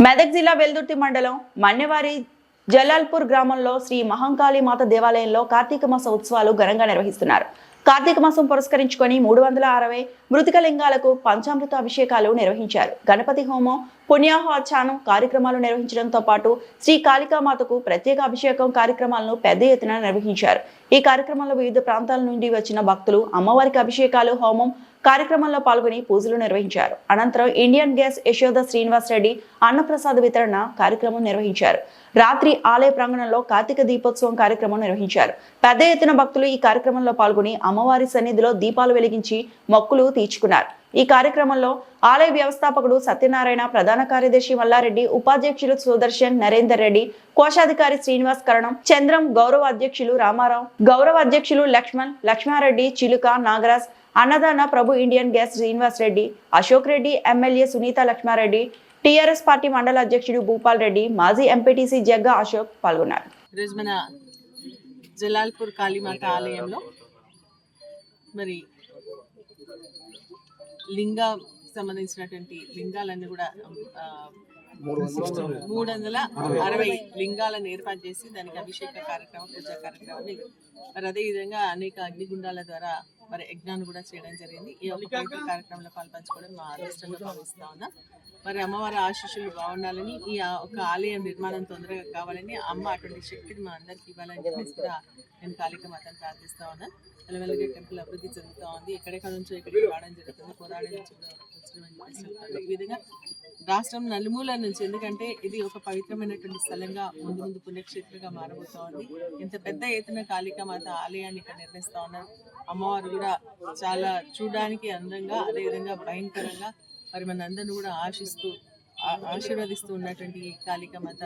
మెదక్ జిల్లా వెల్దుర్తి మండలం మన్నెవారి జలాల్పూర్ గ్రామంలో శ్రీ మహంకాళి మాత దేవాలయంలో కార్తీక మాస ఉత్సవాలు ఘనంగా నిర్వహిస్తున్నారు. కార్తీక మాసం పురస్కరించుకొని 360 మృతిక లింగాలకు పంచామృత అభిషేకాలు నిర్వహించారు. గణపతి హోమం, పుణ్యాహవాచనం కార్యక్రమాలు నిర్వహించడంతో పాటు శ్రీ కాళికామాతకు ప్రత్యేక అభిషేకం కార్యక్రమాలను పెద్ద ఎత్తున నిర్వహించారు. ఈ కార్యక్రమంలో వివిధ ప్రాంతాల నుండి వచ్చిన భక్తులు అమ్మవారికి అభిషేకాలు, హోమం కార్యక్రమంలో పాల్గొని పూజలు నిర్వహించారు. అనంతరం ఇండియన్ గ్యాస్ యశోద శ్రీనివాస్ రెడ్డి అన్నప్రసాద వితరణ కార్యక్రమం నిర్వహించారు. రాత్రి ఆలయ ప్రాంగణంలో కార్తీక దీపోత్సవం కార్యక్రమం నిర్వహించారు. పెద్ద ఎత్తున భక్తులు ఈ కార్యక్రమంలో పాల్గొని అమ్మవారి సన్నిధిలో దీపాలు వెలిగించి మొక్కులు తీర్చుకున్నారు. ఈ కార్యక్రమంలో ఆలయ వ్యవస్థాపకుడు సత్యనారాయణ, ప్రధాన కార్యదర్శి మల్లారెడ్డి, ఉపాధ్యక్షులు సుదర్శన్, నరేందర్ రెడ్డి, కోశాధికారి శ్రీనివాస్ కరణం, చంద్రం, గౌరవ అధ్యక్షులు రామారావు, గౌరవ అధ్యక్షులు Laxman, Lakshma Reddy, Chiluka, Nagaraj, Annadana Prabhu, Indian gas Srinivas Reddy, Ashok Reddy, MLA Sunitha Laxma Reddy, TRS party మండల అధ్యక్షుడు భూపాల్ రెడ్డి, మాజీ ఎంపీటీసీ జగ్గా అశోక్ పాల్గొన్నారు. ఈరోజు మన జలాల్పూర్ కాళీమాత ఆలయంలో మరి సంబంధించినటువంటి లింగాలన్నీ కూడా 360 లింగాలను ఏర్పాటు చేసి దానికి అభిషేక కార్యక్రమం, పూజా కార్యక్రమాన్ని మరి అదేవిధంగా అనేక అగ్నిగుండాల ద్వారా మరి యజ్ఞాన్ని కూడా చేయడం జరిగింది. ఈ యొక్క పవిత్ర కార్యక్రమంలో పాల్పంచుకోవడం మా అదృష్టంగా భావిస్తా ఉన్నా. మరి అమ్మవారి ఆశీస్సులు బాగుండాలని, ఈ ఒక ఆలయ నిర్మాణం తొందరగా కావాలని, అమ్మ అటువంటి శక్తిని మా అందరికి ఇవ్వాలని చెప్పేసి కూడా నేను కాళికామాతను ప్రార్థిస్తా ఉన్నా. మెల్లమెల్లగా టెంపుల్ అభివృద్ధి చెందుతూ ఉంది. ఎక్కడెక్కడ నుంచో ఇక్కడికి రావడం జరుగుతుంది. కోదాడ నుంచి ఈ విధంగా రాష్ట్రం నలుమూల నుంచి, ఎందుకంటే ఇది ఒక పవిత్రమైనటువంటి స్థలంగా ముందు పుణ్యక్షేత్రంగా మారబోతా ఉంది. ఇంత పెద్ద ఎత్తున కాళికామాత ఆలయాన్ని ఇక్కడ నిర్మిస్తా ఉన్నారు. అమ్మవారు కూడా చాలా చూడడానికి అందంగా, అదేవిధంగా భయంకరంగా మరి మన అందరిని కూడా ఆశీర్వదిస్తూ ఉన్నటువంటి ఈ కాళికామాత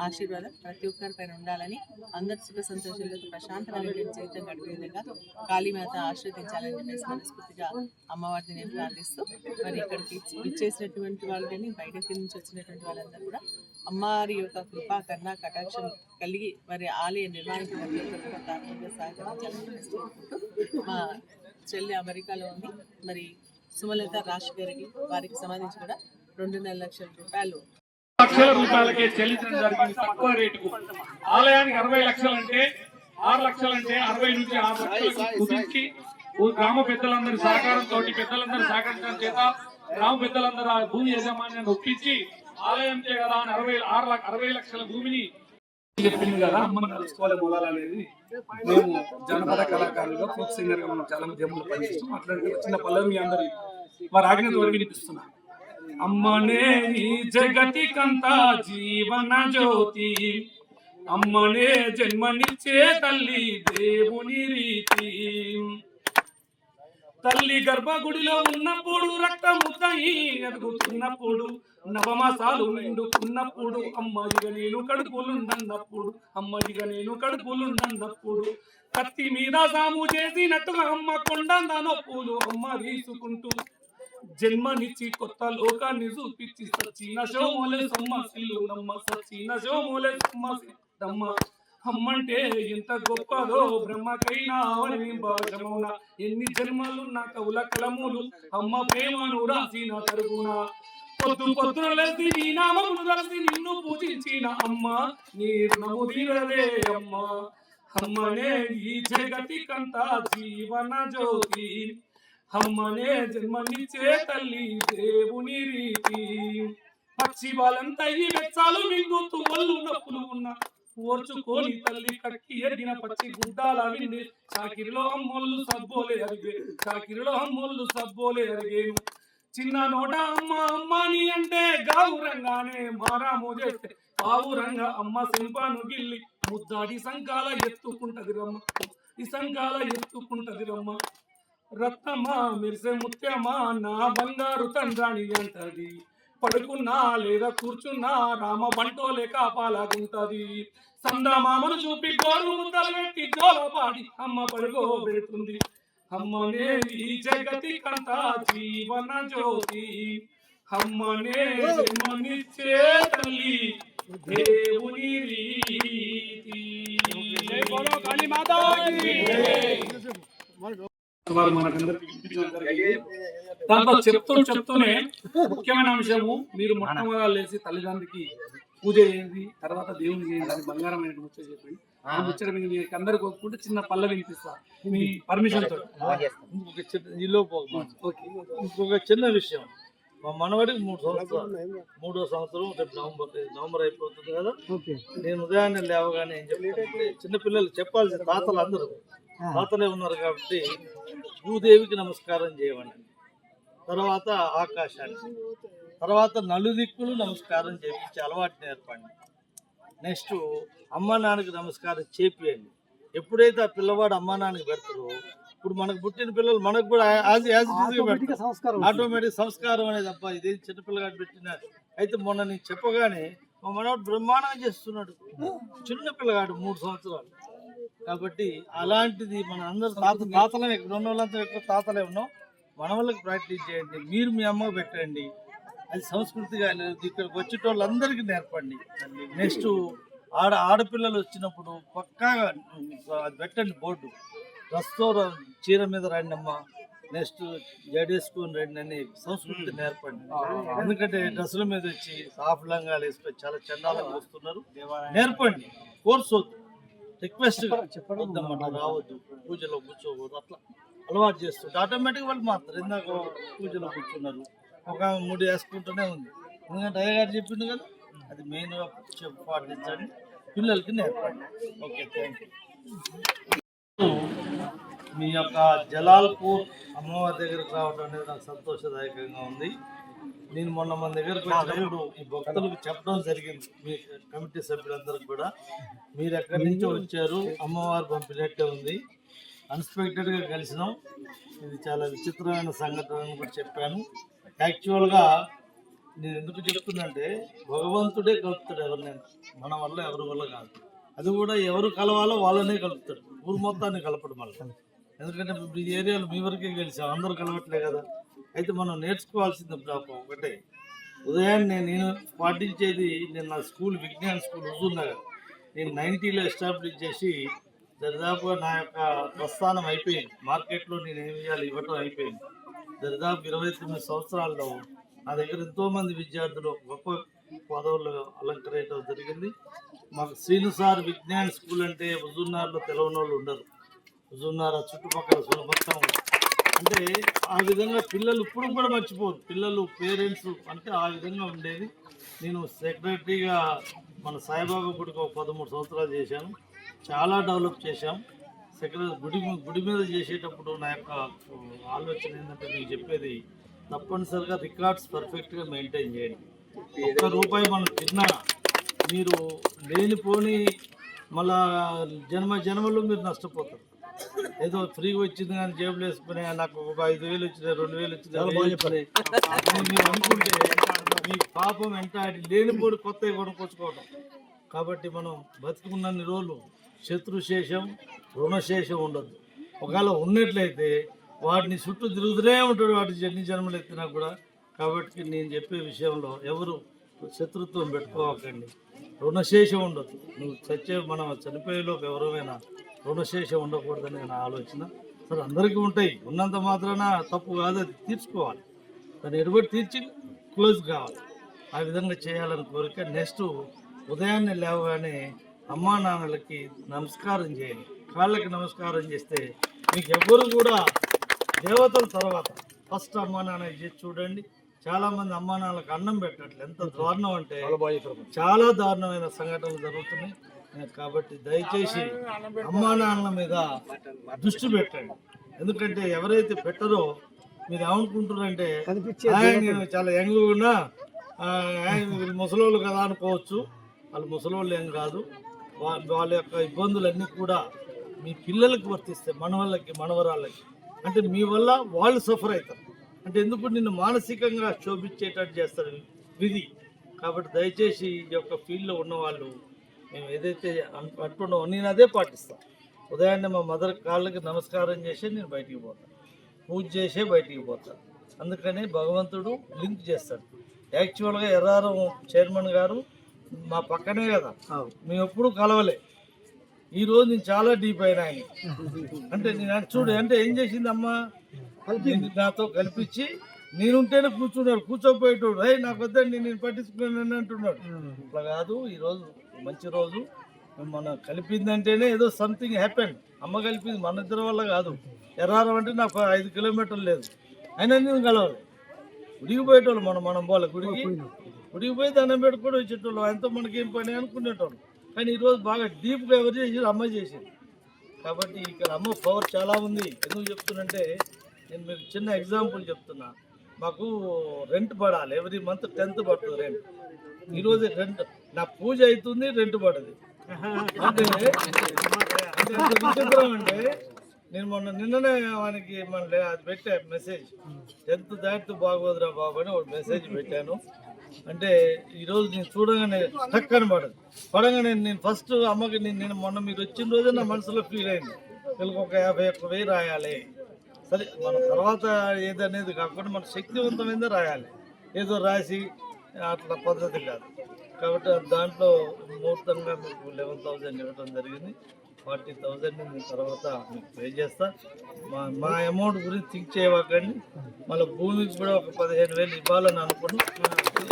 ఆశీర్వాదం ప్రతి ఒక్కరి పైన ఉండాలని, అందరి సుఖ సంతోషాలతో ప్రశాంతమైన జీవితం గడిపే విధంగా కాళీమాత ఆశీర్వదించాలని చెప్పేసి మనస్ఫూర్తిగా అమ్మవారిని నేను ప్రార్థిస్తూ, మరి ఇక్కడికి ఇచ్చేసినటువంటి వాళ్ళు కానీ బయటకి నుంచి వచ్చినటువంటి వాళ్ళందరూ కూడా అమ్మవారి యొక్క కృపా కరుణ కటాక్షం కలిగి మరి ఆలయ నిర్మాణానికి సహకరించాలని మా చెల్లి అమెరికాలో ఉంది. మరి సుమలత రాష్ గారికి, వారికి సంబంధించి కూడా 2.5 లక్షల రూపాయలకే చెల్లించడం జరిగింది. తక్కువ రేటుకు ఆలయానికి 60 లక్షలంటే 6 లక్షలంటే 60 నుంచి 6 లక్షలకు కుదించి గ్రామ పెద్దలందరి సహకారంతో, పెద్దలందరూ సహకరించడం చేత గ్రామ పెద్దలందరూ ఆ భూమి యాజమాన్యాన్ని ఒప్పించి ఆలయం చేయగల 60 లక్షల భూమిని చెప్పింది కదా. అమ్మను కలుసుకోవాలి మూలాలు అనేది మేము జనపద కళాకారులుగా, ఫోక్ సింగర్ గా మనం చాలా ఉద్యమంలో పనిచేస్తాం. అట్లాంటి చిన్న పల్లవి మీ అందరి వారి ఆజ్ఞతో వినిపిస్తున్నాం. అమ్మనే ఈ జగతికంతా జీవన జ్యోతి, అమ్మనే జన్మనిచ్చే తల్లి దేవుని రీతి, తల్లి గర్భగుడిలో ఉన్నప్పుడు రక్తముద్దై ఎదుగుతున్నప్పుడు, నవమాసాలు నిండుకున్నప్పుడు, అమ్మదిగా నేను కడుపులుండన్నప్పుడు, అమ్మదిగా నేను కడుపులుండన్నప్పుడు, కత్తి మీద సాము చేసినట్టుగా అమ్మ కొండంద నొప్పులు అమ్మ తీసుకుంటూ, జన్మనిచ్చి కొత్త లోకాన్ని చూపించి సచిన శోమోలే సొమ్మసిల్లు నమ్మ, సచిన శోమోలే సొమ్మసిల్లమ్మ. అమ్మంటే ఎంత గొప్పదో బ్రహ్మకైనా భాషమౌన, ఎన్ని జన్మలున్న కవుల కలములు అమ్మ ప్రేమను రాసిన తరుగున, పొద్దున లేసి నీ నామమును తలసి నిన్ను పూజించిన అమ్మ నీ రుణము తీరదే అమ్మ. అమ్మనే ఈ జగతికంతా జీవన జ్యోతి, అమ్మనే జన్మనిచ్చే తల్లి దేవుని రీతి, పచ్చి వాళ్ళంతా ఈ వెచ్చాలు మింగుతూ ఒళ్ళు నొప్పులు ఉన్న ఓర్చుకోని తల్లి కక్కి ఎరిగిన పచ్చి గుడ్డాల విండి, చాకిరిలో అమ్మోళ్ళు సబ్బోలే అరిగే, చాకిరిలో అమ్మోళ్ళు సబ్బోలే అరిగేను. చిన్న నోట అమ్మ అమ్మని అంటే గావురంగానే మారాము చేస్తే పావురంగా అమ్మ సింపాను గిల్లి ముద్దాడి సంకాల ఎత్తుకుంటది రమ్మ, ఈ సంకాల ఎత్తుకుంటది రమ్మ. రత్నమ్మా మెరిసే ముత్యమా నా బంగారు తండ్రాని అంటది, పడుకున్నా లేదా కూర్చున్నా రామ బంటోలే కాపాలాగుంటది, సందమామను చూపి గోరు ముద్దలు పెట్టి జోలపాడి అమ్మ పడుకో పెడుతుంది. అమ్మనే ఈ జగతికంతా జీవన జ్యోతి, అమ్మనే జన్మనిచ్చే తల్లి దేవుని రీతి. మనకందరికి దాంట్లో చెప్తూనే ముఖ్యమైన అంశము మీరు మొట్టమొదటి లేచి తల్లిదండ్రికి పూజ చేయండి, తర్వాత దేవుని చేయండి అని బంగారం అనేది ముచ్చట చెప్పండి. ఆ ముచ్చట మీకు అందరికి ఒప్పుకుంటే చిన్న పల్ల వినిపిస్తా మీ పర్మిషన్ తో. ఇంకొక చిన్న ఈలోపు ఇంకొక చిన్న విషయం, మా మనవడికి 3 సంవత్సరాలు, 3వ సంవత్సరం రేపు నవంబర్ అయిపోతుంది కదా. నేను ఉదయాన్నే లేవగానే ఏం చెప్తానంటే, చిన్నపిల్లలు చెప్పాల్సిన తాతలు అందరూ తాతలే ఉన్నారు కాబట్టి భూదేవికి నమస్కారం చేయమని, తర్వాత ఆకాశానికి, తర్వాత నలుదిక్కులు నమస్కారం చేయించి అలవాటు నేర్పండి. నెక్స్ట్ అమ్మా నాన్నకి నమస్కారం చేపియండి. ఎప్పుడైతే ఆ పిల్లవాడు అమ్మా నాన్నకి పెడతారో, ఇప్పుడు మనకు పుట్టిన పిల్లలు మనకు కూడా ఆటోమేటిక్ సంస్కారం అనేది అబ్బా ఇదేం చిన్నపిల్లగాడు పెట్టిన. అయితే మొన్న నేను చెప్పగానే మా మనవాడు బ్రహ్మాండంగా చేస్తున్నాడు, చిన్న పిల్లగాడు 3 సంవత్సరాలు. కాబట్టి అలాంటిది మన అందరూ తాతలే, ఇక్కడ ఉన్న వాళ్ళంతా ఎక్కువ తాతలే ఉన్నాం, మన వాళ్ళకి ప్రాక్టీస్ చేయండి. మీరు మీ అమ్మకు పెట్టండి, అది సంస్కృతిగా ఇక్కడికి వచ్చేటోళ్ళందరికీ నేర్పండి. నెక్స్ట్ ఆడపిల్లలు వచ్చినప్పుడు పక్కాగా అది పెట్టండి బోర్డు, డ్రెస్తో చీర మీద రండి అమ్మ, నెక్స్ట్ జడేసుకొని రండి అని సంస్కృతి నేర్పండి. ఎందుకంటే డ్రెస్సుల మీద వచ్చి సాఫ్ లంగాలు వేసుకొని చాలా చండాలంగా వస్తున్నారు. నేర్పండి, కోర్స్ వద్దు, రిక్వెస్ట్ వద్దన్నమాట, రావద్దు, పూజలో కూర్చోవద్దు, అట్లా అలవాటు చేస్తుంటే ఆటోమేటిక్గా వాళ్ళు మాత్రం ఇందాక పూజలో కూర్చున్నారు, ఒక ముడి వేసుకుంటూనే ఉంది. ఎందుకంటే అయ్యగారు చెప్పింది కదా, అది మెయిన్గా పాటించండి, పిల్లలకి నేర్పండి. Okay, thank you. మీ యొక్క జలాల్పూర్ అమ్మవారి దగ్గరికి రావడం అనేది నాకు సంతోషదాయకంగా ఉంది. నేను మొన్న మన దగ్గరకు వచ్చినప్పుడు ఈ భక్తులకు చెప్పడం జరిగింది, మీ కమిటీ సభ్యులందరికీ కూడా, మీరు ఎక్కడి నుంచో వచ్చారు, అమ్మవారు పంపినట్టే ఉంది, అన్ఎక్స్పెక్టెడ్గా కలిసినాం, ఇది చాలా విచిత్రమైన సంఘటన అని కూడా చెప్పాను. యాక్చువల్గా నేను ఎందుకు చెప్తున్నంటే, భగవంతుడే కలుపుతాడు ఎవరినైనా, మన వల్ల ఎవరి వల్ల కాదు. అది కూడా ఎవరు కలవాలో వాళ్ళనే కలుపుతాడు, ఊరు మొత్తాన్ని కలపడం వల్ల. ఎందుకంటే ఈ ఏరియాలో మీ వరకే కలిసాం, అందరూ కలవట్లే కదా. అయితే మనం నేర్చుకోవాల్సింది ఒకటే, ఉదయాన్నే నేను పాటించేది, నేను నా స్కూల్ విజ్ఞాన స్కూల్ హుజూర్ నగర్ నేను 90లో ఎస్టాబ్లిష్ చేసి దరిదాపుగా నా యొక్క ప్రస్థానం అయిపోయింది. మార్కెట్లో నేను ఏం చేయాలి ఇవ్వటం అయిపోయింది. దరిదాపు 29 సంవత్సరాల్లో నా దగ్గర ఎంతోమంది విద్యార్థులు గొప్ప పదవులు అలంకరించడం జరిగింది. మాకు శ్రీను సార్ విజ్ఞాన్ స్కూల్ అంటే హుజూర్నగర్లో తెలవని వాళ్ళు ఉండరు. హుజూర్నగర్ చుట్టుపక్కల మొత్తం అంటే ఆ విధంగా పిల్లలు ఇప్పుడు కూడా మర్చిపోరు, పిల్లలు పేరెంట్స్ అంటే ఆ విధంగా ఉండేది. నేను సెక్రటరీగా మన సాయిబాబా గుడికి ఒక 13 సంవత్సరాలు చేశాను, చాలా డెవలప్ చేశాం. సెక్రటరీ గుడి మీద చేసేటప్పుడు నా యొక్క ఆలోచన ఏంటంటే, మీకు చెప్పేది తప్పనిసరిగా రికార్డ్స్ పర్ఫెక్ట్గా మెయింటైన్ చేయండి. ₹1 మనం తిన్నా మీరు లేనిపోని మళ్ళా జన్మలో మీరు నష్టపోతారు. ఏదో ఫ్రీగా వచ్చింది కానీ జేబులు వేసుకుని నాకు ఒక 5,000 వచ్చినాయి, 2,000 వచ్చినాయి మీరు అనుకుంటే మీ పాపం వెంటాడి లేనిపోని కొత్తవి కొనుక్కొచ్చుకోవడం. కాబట్టి మనం బతుకున్నన్ని రోజులు శత్రుశేషం రుణశేషం ఉండదు. ఒకవేళ ఉన్నట్లయితే వాటిని చుట్టూ తిరుగుతూనే ఉంటాడు, వాటి ఎన్ని జన్మలు ఎత్తినా కూడా. కాబట్టి నేను చెప్పే విషయంలో ఎవరు శత్రుత్వం పెట్టుకోవకండి, రుణశేషం ఉండదు. నువ్వు మనం చనిపోయేలోపు ఎవరైనా రుణశేషం ఉండకూడదని నా ఆలోచన. సరే అందరికీ ఉంటాయి, ఉన్నంత మాత్రాన తప్పు కాదు, అది తీర్చుకోవాలి, దాన్ని ఎడుబడి తీర్చి క్లోజ్ కావాలి. ఆ విధంగా చేయాలని కోరిక. నెక్స్ట్ ఉదయాన్నే లేవగానే అమ్మా నాన్నలకి నమస్కారం చేయండి, కాళ్ళకి నమస్కారం చేస్తే మీకు ఎవరు కూడా దేవతల తర్వాత ఫస్ట్ అమ్మా నాన్న చేసి చూడండి. చాలామంది అమ్మా నాన్నలకు అన్నం పెట్టట్లేదు, ఎంత దారుణం అంటే చాలా దారుణమైన సంఘటనలు జరుగుతున్నాయి. కాబట్టి దయచేసి అమ్మా నాన్నల మీద దృష్టి పెట్టండి. ఎందుకంటే ఎవరైతే పెట్టరో మీరు ఏమనుకుంటున్నారంటే నేను చాలా యంగ్గా ఉన్నా ముసలోళ్ళు కదా అనుకోవచ్చు. వాళ్ళు ముసలోళ్ళు ఏం కాదు, వాళ్ళ యొక్క ఇబ్బందులన్నీ కూడా మీ పిల్లలకి వర్తిస్తాయి, మనవళ్ళకి మనవరాళ్ళకి. అంటే మీ వల్ల వాళ్ళు సఫర్ అవుతారు. అంటే ఎందుకు నిన్ను మానసికంగా శోభించేటట్టు చేస్తారు విధి. కాబట్టి దయచేసి ఈ యొక్క ఫీల్డ్లో ఉన్నవాళ్ళు మేము ఏదైతే అంటున్నామో నేను అదే పాటిస్తాను. ఉదయాన్నే మా మదర్ కాళ్ళకి నమస్కారం చేసి నేను బయటికి పోతాను, పూజ చేసే బయటికి పోతాను. అందుకని భగవంతుడు లింక్ చేస్తాడు. యాక్చువల్గా ఎర్రారం చైర్మన్ గారు మా పక్కనే కదా, మేము ఎప్పుడు కలవలే. ఈరోజు నేను చాలా డీప్ అయినా ఆయన అంటే నేను చూడు అంటే ఏం చేసింది అమ్మ, నాతో కల్పించి నేనుంటేనే కూర్చున్నాడు, కూర్చోపోయేటోడు నాకు వద్దండి నేను పట్టించుకున్నాను అంటున్నాడు. అట్లా కాదు, ఈరోజు మంచి రోజు, మన కలిపిందంటేనే ఏదో సంథింగ్ హ్యాపెన్. అమ్మ కలిపింది, మన ఇద్దరి వల్ల కాదు. ఎర్రారం అంటే నాకు 5 కిలోమీటర్లు లేదు, అయినా నేను కలవాలి. గుడికి పోయేటోళ్ళు మనం పోలే, గుడికి పోయి దండం పెట్టుకొని వచ్చేటోళ్ళు, ఆయనతో మనకేం పని అనుకునేటోళ్ళు. కానీ ఈరోజు బాగా డీప్గా ఎవరు చేసి అమ్మ చేసింది. కాబట్టి ఇక్కడ అమ్మ పవర్ చాలా ఉంది. ఎందుకు చెప్తున్నంటే, నేను మీకు చిన్న ఎగ్జాంపుల్ చెప్తున్నా. మాకు రెంట్ పడాలి, ఎవ్రీ మంత్ 10th పడుతుంది రెంట్. ఈరోజు రెంట్ నా పూజ అవుతుంది, రెంట్ పడదు. అంటే ఎంత విచిత్రం అంటే, నేను నిన్ననే వానికి అది పెట్టా మెసేజ్, 10th దాటితో బాగోదురా బాబు అని ఒక మెసేజ్ పెట్టాను. అంటే ఈరోజు నేను చూడగానే టక్కని పడగానే నేను ఫస్ట్ అమ్మకి నేను మొన్న మీరు వచ్చిన రోజే నా మనసులో ఫీల్ అయింది, వీళ్ళకి ఒక 51,000 రాయాలి. సరే, మన తర్వాత ఏదనేది కాకుండా మన శక్తివంతమైందే రాయాలి, ఏదో రాసి అట్లా పద్ధతి కాదు. కాబట్టి దాంట్లో ముహూర్తంగా మీకు 11,000 ఇవ్వడం జరిగింది. 40,000 నేను తర్వాత మీకు పే చేస్తా. మా అమౌంట్ గురించి థింక్ చేయకండి. మళ్ళీ భూమికి కూడా ఒక 15,000 ఇవ్వాలని అనుకుని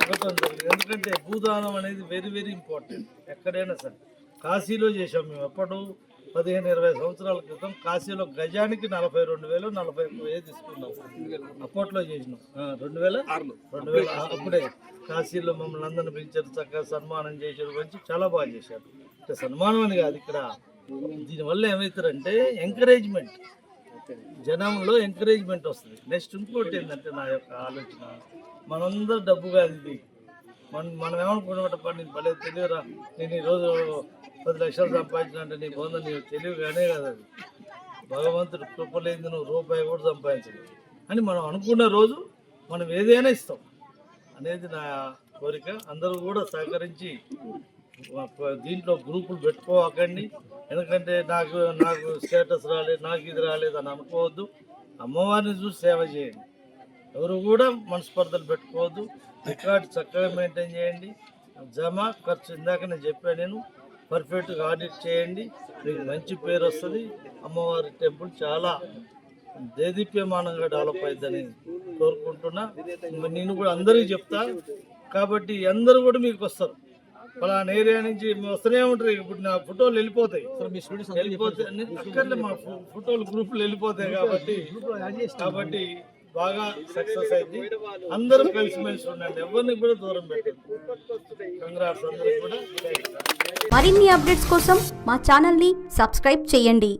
ఇవ్వటం జరిగింది. ఎందుకంటే భూదానం అనేది వెరీ వెరీ ఇంపార్టెంట్. ఎక్కడైనా సరే కాశీలో చేసాం మేము, ఎప్పుడు 15-20 సంవత్సరాల క్రితం కాశీలో గజానికి 42,000 41,000 తీసుకున్నాం. అప్పట్లో చేసినాం 2006 అప్పుడే కాశీలో మమ్మల్ని అందరిని పిలిచారు, చక్కగా సన్మానం చేశారు, మంచి చాలా బాగా చేశారు. అంటే సన్మానం అని కాదు, ఇక్కడ దీనివల్ల ఏమవుతారంటే ఎంకరేజ్మెంట్, జనంలో ఎంకరేజ్మెంట్ వస్తుంది. నెక్స్ట్ ఇంకోటి ఏంటంటే, నా యొక్క ఆలోచన, మనందరూ డబ్బు కాదు ఇది. మనం ఏమనుకున్నమాట, నేను భలే తెలియరా, నేను ఈరోజు 10 లక్షలు సంపాదించినంటే నీ పొంద నీకు తెలివిగానే కదా, అది భగవంతుడు కృపలేంది నువ్వు రూపాయి కూడా సంపాదించలేదు అని మనం అనుకున్న రోజు మనం ఏదైనా ఇస్తాం అనేది నా కోరిక. అందరూ కూడా సహకరించి దీంట్లో గ్రూపులు పెట్టుకోకండి. ఎందుకంటే నాకు స్టేటస్ రాలేదు, నాకు ఇది రాలేదు అని అనుకోవద్దు. అమ్మవారిని చూసి సేవ చేయండి, ఎవరు కూడా మనస్పర్ధలు పెట్టుకోవద్దు. రికార్డు చక్కగా మెయింటైన్ చేయండి. జమ ఖర్చు ఇందాక నేను చెప్పాను, నేను పర్ఫెక్ట్గా ఆడిట్ చేయండి, మీకు మంచి పేరు వస్తుంది. అమ్మవారి టెంపుల్ చాలా దేదీప్యమానంగా డెవలప్ అవుతుందని కోరుకుంటున్నా. నేను కూడా అందరికీ చెప్తా, కాబట్టి అందరూ కూడా మీకు వస్తారు. పలానా ఏరియా నుంచి వస్తూనే ఉంటారు. ఇప్పుడు నా ఫోటోలు వెళ్ళిపోతాయి, మా ఫోటోలు గ్రూపులు వెళ్ళిపోతాయి. కాబట్టి బాగా సక్సెస్ అయింది. అందరూ కలిసిమెలిసి ఉండండి, ఎవరిని కూడా దూరం పెట్టండి. కంగ్రాట్స్ అందరికి కూడా. మరిన్ని అప్డేట్స్ కోసం మా ఛానల్ని సబ్స్క్రైబ్ చేయండి.